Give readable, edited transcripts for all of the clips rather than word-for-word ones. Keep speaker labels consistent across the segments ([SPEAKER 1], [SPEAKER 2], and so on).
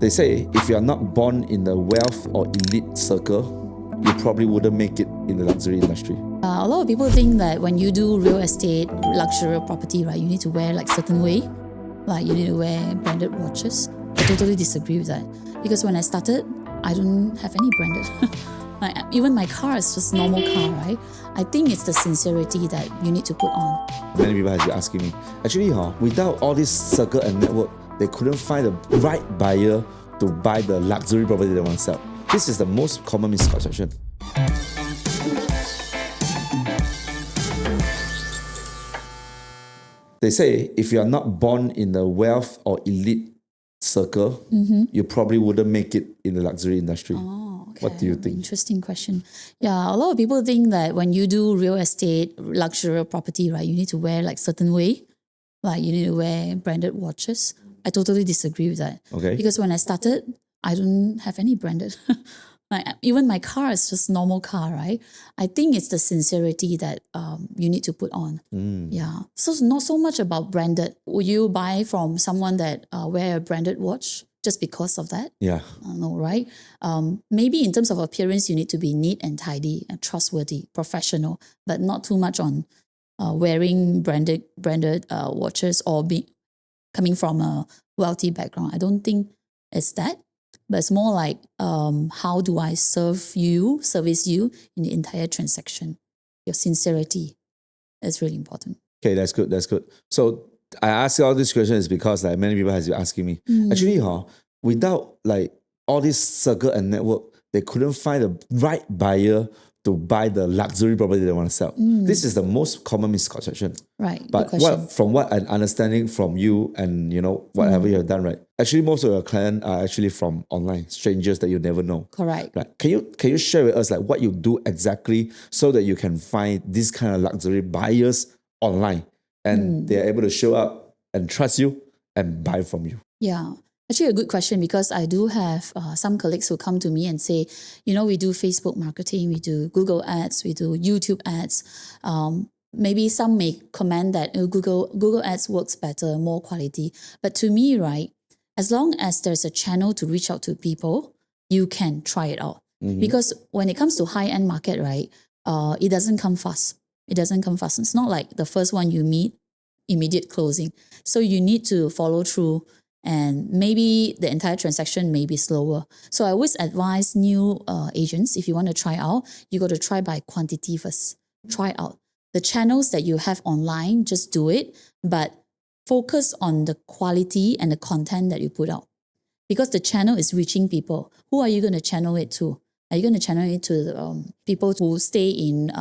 [SPEAKER 1] They say if you are not born in the wealth or elite circle, you probably wouldn't make it in the luxury industry.
[SPEAKER 2] A lot of people think that when you do real estate, luxury property, right, you need to wear like certain way, like you need to wear branded watches. I totally disagree with that, because when I started, I don't have any branded. Like even my car is just normal car, right? I think it's the sincerity that you need to put on.
[SPEAKER 1] Many people have been asking me, actually, without all this circle and network, they couldn't find the right buyer to buy the luxury property they want to sell. This is the most common misconception. They say if you are not born in the wealth or elite circle, you probably wouldn't make it in the luxury industry.
[SPEAKER 2] Okay.
[SPEAKER 1] What do you think?
[SPEAKER 2] Interesting question. Yeah, a lot of people think that when you do real estate, luxury property, right, you need to wear like certain way, like you need to wear branded watches. I totally disagree with that.
[SPEAKER 1] Okay.
[SPEAKER 2] Because when I started, I don't have any branded. Like even my car is just normal car, right? I think it's the sincerity that you need to put on. Yeah. So it's not so much about branded. Will you buy from someone that wear a branded watch just because of that?
[SPEAKER 1] Yeah.
[SPEAKER 2] No, right? Maybe in terms of appearance, you need to be neat and tidy and trustworthy, professional, but not too much on wearing branded watches or coming from a wealthy background. I don't think it's that, but it's more like how do I service you in the entire transaction? Your sincerity is really important.
[SPEAKER 1] Okay, that's good. That's good. So I ask all these questions because like many people have been asking me, actually, without like all this circle and network, they couldn't find the right buyer to buy the luxury property they want to sell. This is the most common misconception.
[SPEAKER 2] Right.
[SPEAKER 1] But from what I'm understanding from you and whatever you have done, right? Actually, most of your clients are actually from online, strangers that you never know.
[SPEAKER 2] Correct.
[SPEAKER 1] Right? Can you share with us like what you do exactly so that you can find these kind of luxury buyers online and they're able to show up and trust you and buy from you?
[SPEAKER 2] Yeah. Actually, a good question, because I do have some colleagues who come to me and say, we do Facebook marketing, we do Google ads, we do YouTube ads. Maybe some may comment that Google ads works better, more quality. But to me, right, as long as there's a channel to reach out to people, you can try it out. Because when it comes to high-end market, right, it doesn't come fast. It doesn't come fast. It's not like the first one you meet, immediate closing. So you need to follow through, and maybe the entire transaction may be slower. So I always advise new agents, if you want to try out, you got to try by quantity first. Try out. The channels that you have online, just do it, but focus on the quality and the content that you put out. Because the channel is reaching people. Who are you going to channel it to? Are you going to channel it to people who stay in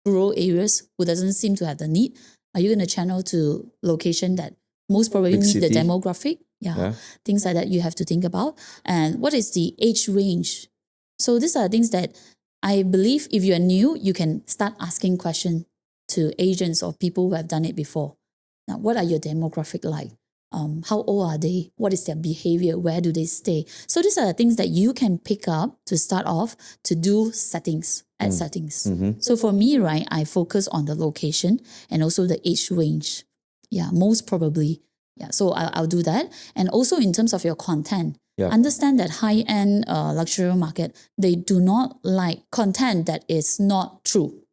[SPEAKER 2] rural areas who doesn't seem to have the need? Are you going to channel to location that most probably
[SPEAKER 1] Big
[SPEAKER 2] need
[SPEAKER 1] city.
[SPEAKER 2] the demographic? Yeah, things like that you have to think about. And what is the age range? So these are things that I believe if you are new, you can start asking questions to agents or people who have done it before. Now, what are your demographic like? How old are they? What is their behavior? Where do they stay? So these are the things that you can pick up to start off to do settings, add settings. So for me, right, I focus on the location and also the age range. Yeah, most probably. Yeah, so I'll do that. And also in terms of your content, understand that high-end luxury market, they do not like content that is not true.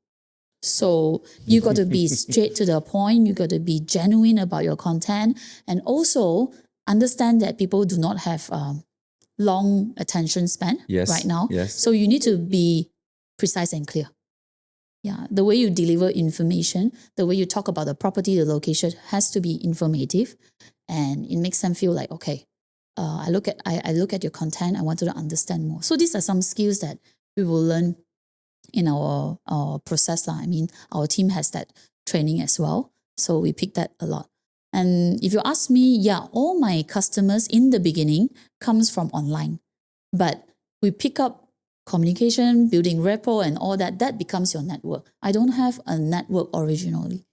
[SPEAKER 2] So you got to be straight to the point. You got to be genuine about your content, and also understand that people do not have long attention span right now.
[SPEAKER 1] Yes.
[SPEAKER 2] So you need to be precise and clear. Yeah, the way you deliver information, the way you talk about the property, the location has to be informative, and it makes them feel like, okay, I look at your content. I want to understand more. So these are some skills that we will learn in our process. I mean, our team has that training as well. So we pick that a lot. And if you ask me, all my customers in the beginning comes from online. But we pick up communication, building rapport and all that. That becomes your network. I don't have a network originally,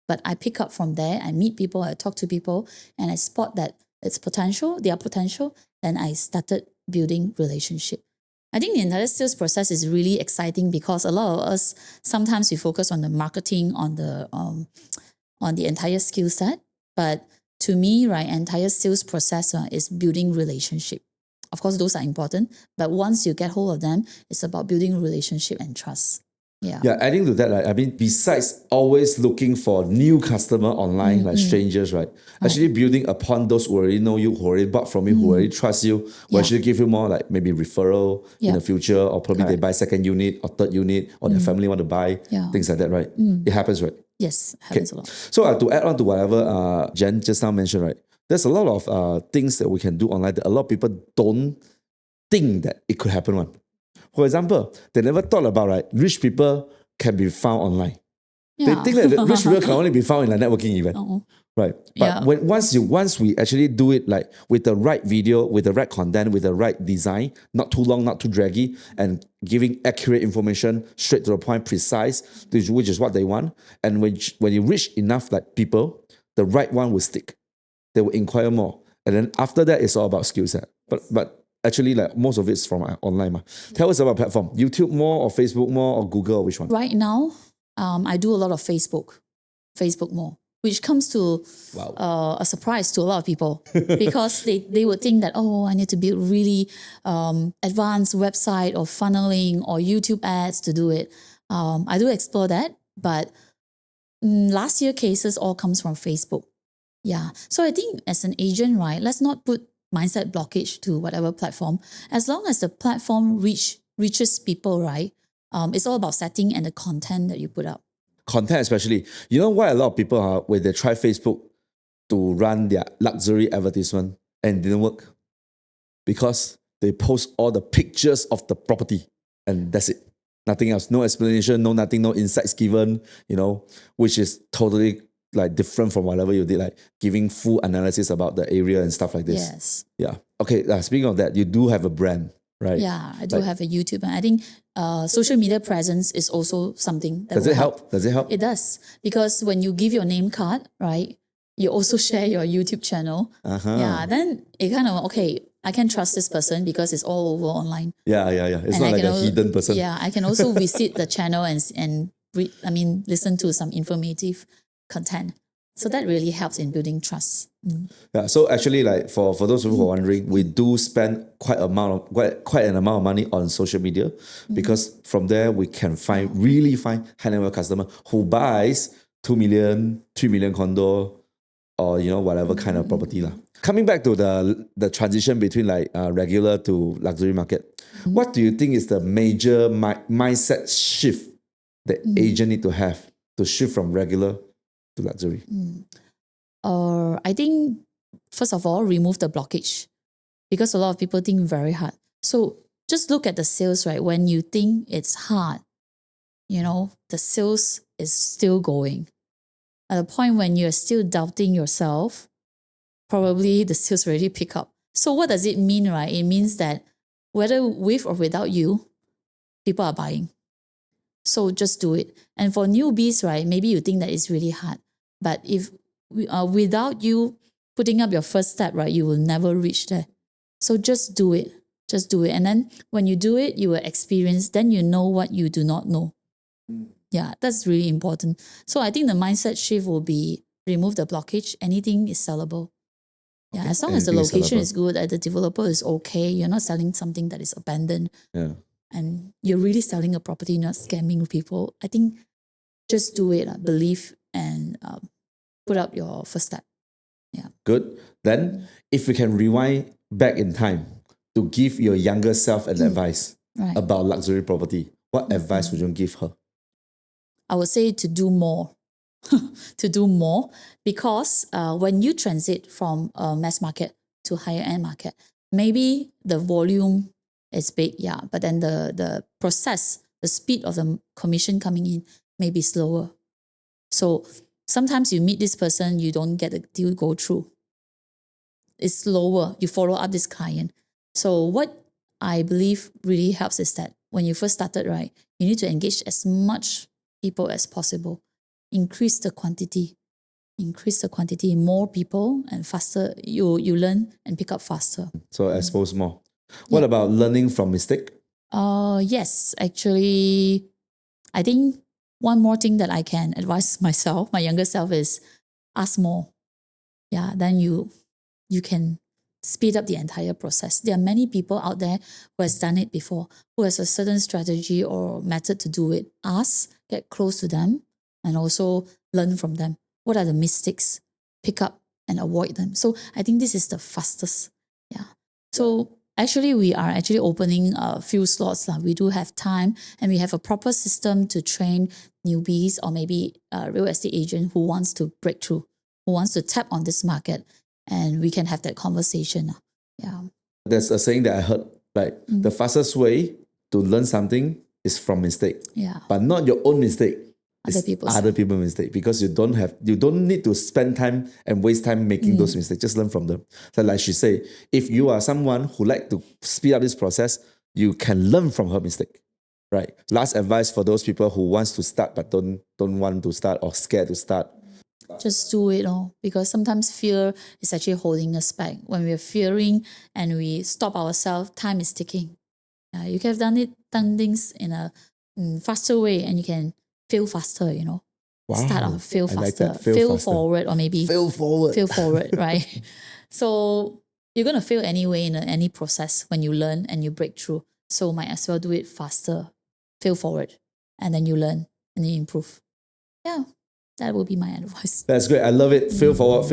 [SPEAKER 2] but I pick up from there. I meet people, I talk to people, and I spot that it's potential, their potential, and I started building relationship. I think the entire sales process is really exciting because a lot of us, sometimes we focus on the marketing, on the entire skill set. But to me, right, entire sales process is building relationship. Of course, those are important. But once you get hold of them, it's about building relationship and trust. Yeah.
[SPEAKER 1] Yeah, adding to that, like, I mean, besides always looking for new customer online, like strangers, right? Actually building upon those who already know you, who already bought from you, who already trust you, will actually give you more like maybe referral in the future, or probably they buy second unit or third unit, or their family want to buy, things like that, right? It happens, right?
[SPEAKER 2] Yes, happens a lot.
[SPEAKER 1] So to add on to whatever Jen just now mentioned, right? There's a lot of things that we can do online that a lot of people don't think that it could happen one. For example, they never thought about, right, rich people can be found online. They think that rich people can only be found in a networking event. Right. But once we actually do it like with the right video, with the right content, with the right design, not too long, not too draggy, and giving accurate information, straight to the point, precise, which is what they want. And when you reach enough like people, the right one will stick. They will inquire more. And then after that, it's all about skill set. But actually, like most of it's from online. Tell us about platform. YouTube more, or Facebook more, or Google, or which one?
[SPEAKER 2] Right now, I do a lot of Facebook more, which comes to a surprise to a lot of people because they would think that, oh, I need to build really advanced website or funneling or YouTube ads to do it. I do explore that, but last year cases all comes from Facebook. Yeah. So I think as an agent, right, let's not put mindset blockage to whatever platform. As long as the platform reaches people, right, it's all about setting and the content that you put up.
[SPEAKER 1] Content especially. You know why a lot of people are, when they try Facebook to run their luxury advertisement and it didn't work? Because they post all the pictures of the property and that's it. Nothing else. No explanation, no nothing, no insights given, which is totally like different from whatever you did, like giving full analysis about the area and stuff like this.
[SPEAKER 2] Yes.
[SPEAKER 1] Yeah. Okay. Speaking of that, you do have a brand, right?
[SPEAKER 2] Yeah, I do have a YouTube, and I think social media presence is also something that
[SPEAKER 1] Does
[SPEAKER 2] will
[SPEAKER 1] it help? Does it help?
[SPEAKER 2] It does, because when you give your name card, right, you also share your YouTube channel. Yeah, then it kind of, okay, I can trust this person because it's all over online.
[SPEAKER 1] Yeah. It's
[SPEAKER 2] And
[SPEAKER 1] not like a hidden person.
[SPEAKER 2] Yeah, I can also visit the channel and listen to some informative content. So that really helps in building trust.
[SPEAKER 1] Yeah. So actually, like for those who are wondering, we do spend quite an amount of money on social media because from there we can really find high net worth customer who buys 2 million, 3 million condo, or whatever kind of property lah. Coming back to the transition between like regular to luxury market, what do you think is the major mindset shift that agent need to have to shift from regular to luxury?
[SPEAKER 2] I think, first of all, remove the blockage, because a lot of people think very hard. So just look at the sales, right? When you think it's hard, the sales is still going. At the point when you're still doubting yourself, probably the sales already pick up. So what does it mean, right? It means that whether with or without you, people are buying. So just do it. And for newbies, right, maybe you think that it's really hard. But if without you putting up your first step, right, you will never reach there. So just do it. Just do it. And then when you do it, you will experience, then you know what you do not know. Yeah, that's really important. So I think the mindset shift will be remove the blockage. Anything is sellable. Yeah, as long as the location is good, the developer is okay, you're not selling something that is abandoned.
[SPEAKER 1] Yeah.
[SPEAKER 2] And you're really selling a property, not scamming people. I think just do it, believe, and put up your first step. Yeah.
[SPEAKER 1] Good. Then, if we can rewind back in time to give your younger self an advice about luxury property, what advice would you give her?
[SPEAKER 2] I would say to do more. To do more, because when you transit from a mass market to higher end market, maybe the volume is big, but then the process, the speed of the commission coming in may be slower. So sometimes you meet this person, you don't get the deal go through. It's slower. You follow up this client. So what I believe really helps is that when you first started, right, you need to engage as much people as possible. Increase the quantity, more people, and faster. You learn and pick up faster.
[SPEAKER 1] So expose more. What about learning from mistake?
[SPEAKER 2] Yes, actually, I think one more thing that I can advise myself, my younger self, is ask more. Yeah, then you can speed up the entire process. There are many people out there who has done it before, who has a certain strategy or method to do it. Ask, get close to them, and also learn from them. What are the mistakes? Pick up and avoid them. So I think this is the fastest. Yeah. So actually, we are actually opening a few slots. We do have time, and we have a proper system to train newbies or maybe a real estate agent who wants to break through, who wants to tap on this market, and we can have that conversation. Yeah.
[SPEAKER 1] There's a saying that I heard, like the fastest way to learn something is from mistake.
[SPEAKER 2] Yeah.
[SPEAKER 1] But not your own mistake.
[SPEAKER 2] Other people's.
[SPEAKER 1] Other people's mistake, because you don't need to spend time and waste time making those mistakes. Just learn from them. So like she say, if you are someone who like to speed up this process, you can learn from her mistake. Right. Last advice for those people who wants to start but don't want to start or scared to start.
[SPEAKER 2] Just do it all, because sometimes fear is actually holding us back. When we're fearing and we stop ourselves, time is ticking. You can have done things in a faster way, and you can fail faster,
[SPEAKER 1] Wow.
[SPEAKER 2] Start off, fail
[SPEAKER 1] I like
[SPEAKER 2] faster,
[SPEAKER 1] that. Fail
[SPEAKER 2] fail
[SPEAKER 1] faster.
[SPEAKER 2] forward, or maybe
[SPEAKER 1] Fail forward,
[SPEAKER 2] right? So you're going to fail anyway in any process when you learn and you break through. So might as well do it faster, fail forward, and then you learn and then you improve. Yeah, that would be my advice.
[SPEAKER 1] That's great. I love it. Fail forward.